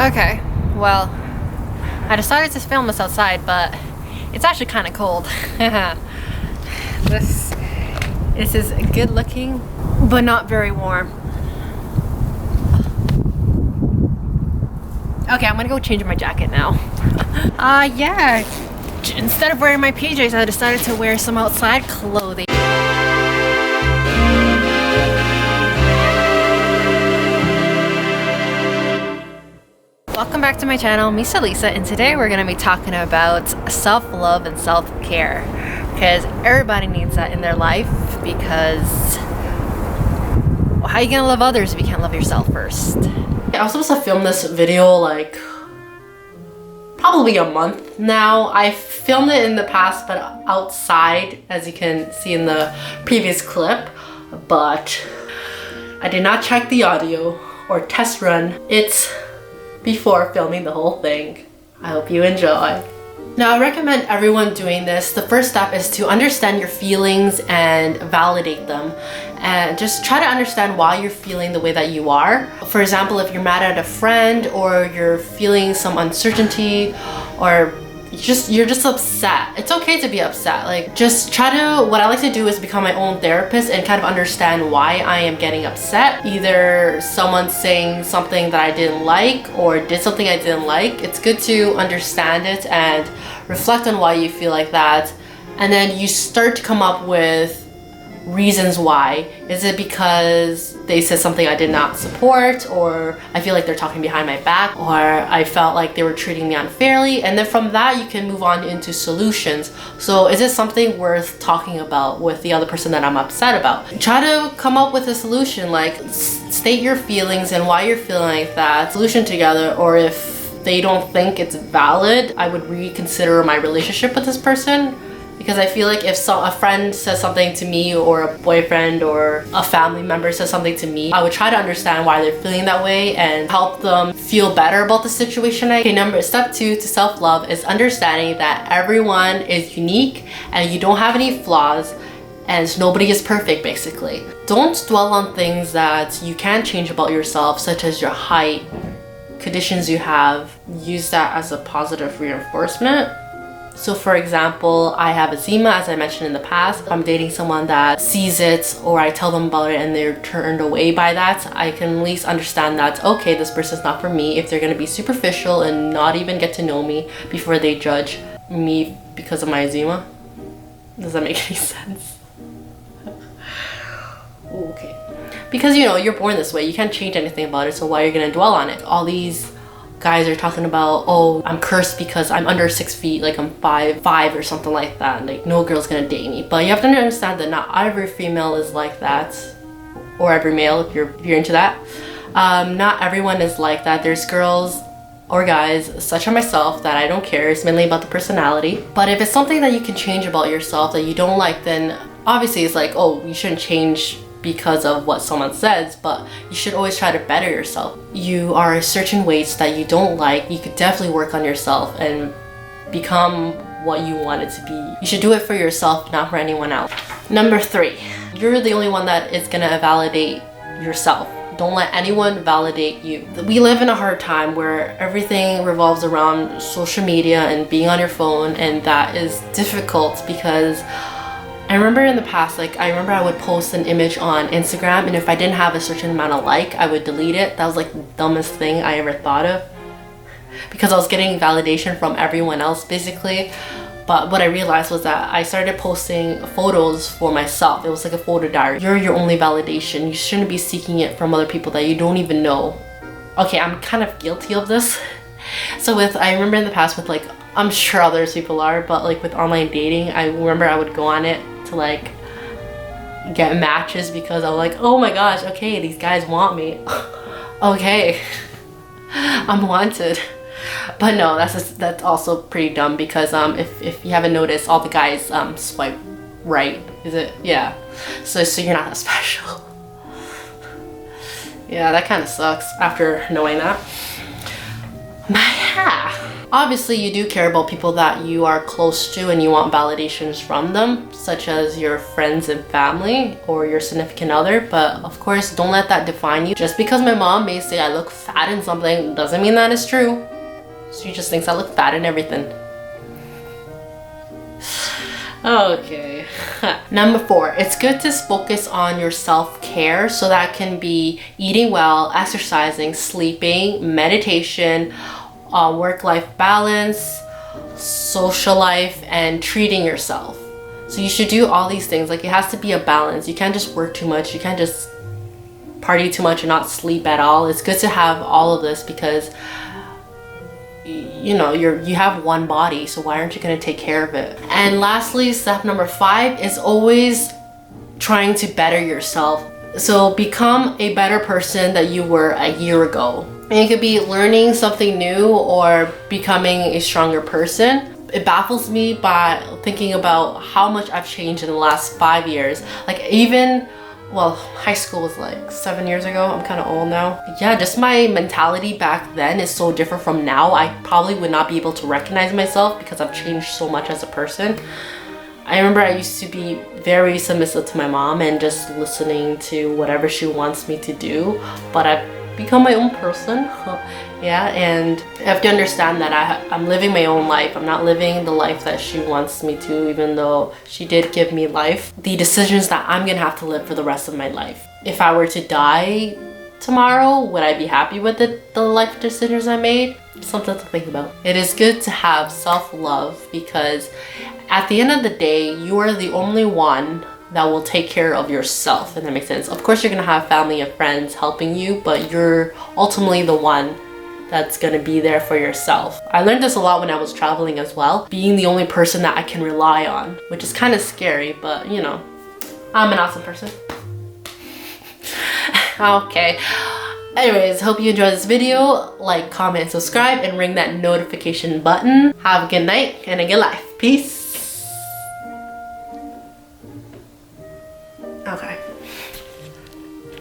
Okay, well, I decided to film this outside, but it's actually kind of cold. This is good looking, but not very warm. Okay, I'm gonna go change my jacket now. Yeah. Instead of wearing my PJs, I decided to wear some outside clothing. Welcome back to my channel, Misa Lisa, and today we're going to be talking about self-love and self-care, because everybody needs that in their life, because how are you going to love others if you can't love yourself first? I was supposed to film this video like probably a month now. I filmed it in the past, but outside, as you can see in the previous clip, but I did not check the audio or test run it before filming the whole thing. I hope you enjoy. Now, I recommend everyone doing this. The first step is to understand your feelings and validate them, and just try to understand why you're feeling the way that you are. For example, if you're mad at a friend, or you're feeling some uncertainty, or you're just upset. It's okay to be upset. Like, just try to, what I like to do is become my own therapist and kind of understand why I am getting upset. Either someone saying something that I didn't like or did something I didn't like. It's good to understand it and reflect on why you feel like that. And then you start to come up with reasons why. Is it because they said something I did not support, or I feel like they're talking behind my back, or I felt like they were treating me unfairly? And then from that you can move on into solutions. So is it something worth talking about with the other person that I'm upset about? Try to come up with a solution, like state your feelings and why you're feeling like that, solution together. Or if they don't think it's valid, I would reconsider my relationship with this person. Because I feel like if a friend says something to me, or a boyfriend or a family member says something to me, I would try to understand why they're feeling that way and help them feel better about the situation. Okay, step 2 to self-love is understanding that everyone is unique and you don't have any flaws, and nobody is perfect basically. Don't dwell on things that you can't change about yourself, such as your height, conditions you have. Use that as a positive reinforcement. So for example, I have eczema, as I mentioned in the past. If I'm dating someone that sees it, or I tell them about it and they're turned away by that, I can at least understand that, okay, this person's not for me. If they're going to be superficial and not even get to know me before they judge me because of my eczema. Does that make any sense? Okay. Because, you know, you're born this way. You can't change anything about it, so why are you going to dwell on it? All these guys are talking about, oh, I'm cursed because I'm under 6 feet, like I'm 5'5" or something like that, like no girl's gonna date me. But you have to understand that not every female is like that, or every male if you're into that. Not everyone is like that. There's girls or guys, such as myself, that I don't care. It's mainly about the personality. But if it's something that you can change about yourself that you don't like, then obviously it's like, oh, you shouldn't change because of what someone says, but you should always try to better yourself. You are certain weights that you don't like, you could definitely work on yourself and become what you want it to be. You should do it for yourself, not for anyone else. Number 3, you're the only one that is gonna validate yourself. Don't let anyone validate you. We live in a hard time where everything revolves around social media and being on your phone, and that is difficult because I remember in the past, I would post an image on Instagram, and if I didn't have a certain amount of like, I would delete it. That was like the dumbest thing I ever thought of, because I was getting validation from everyone else basically. But what I realized was that I started posting photos for myself. It was like a photo diary. You're your only validation. You shouldn't be seeking it from other people that you don't even know. Okay, I'm kind of guilty of this. So I remember in the past with, like, I'm sure other people are, but like with online dating, I remember I would go on it to like get matches because I was like, oh my gosh, okay, these guys want me. Okay, I'm wanted. But no, that's also pretty dumb, because if you haven't noticed, all the guys swipe right. Is it? Yeah. So you're not that special. Yeah, that kind of sucks after knowing that. Yeah. Obviously, you do care about people that you are close to and you want validations from them, such as your friends and family or your significant other. But of course, don't let that define you. Just because my mom may say I look fat in something doesn't mean that is true. She just thinks I look fat in everything. Okay. Number 4, it's good to focus on your self-care. So that can be eating well, exercising, sleeping, meditation, work-life balance, social life, and treating yourself. So you should do all these things. Like, it has to be a balance. You can't just work too much. You can't just party too much and not sleep at all. It's good to have all of this because you know, you have one body, so why aren't you going to take care of it? And lastly, step number 5 is always trying to better yourself. So become a better person that you were a year ago. And it could be learning something new or becoming a stronger person. It baffles me by thinking about how much I've changed in the last 5 years. Like, even, well, high school was like 7 years ago. I'm kind of old now. Yeah, just my mentality back then is so different from now. I probably would not be able to recognize myself because I've changed so much as a person. I remember I used to be very submissive to my mom and just listening to whatever she wants me to do, but I've become my own person. Yeah, and I have to understand that I'm living my own life. I'm not living the life that she wants me to, even though she did give me life. The decisions that I'm gonna have to live for the rest of my life. If I were to die tomorrow, would I be happy with the life decisions I made? Something to think about. It is good to have self-love because at the end of the day, you are the only one that will take care of yourself, if that makes sense. Of course, you're gonna have family and friends helping you, but you're ultimately the one that's gonna be there for yourself. I learned this a lot when I was traveling as well, being the only person that I can rely on, which is kind of scary, but you know, I'm an awesome person. Okay. Anyways, hope you enjoyed this video. Like, comment, subscribe, and ring that notification button. Have a good night and a good life. Peace. Okay.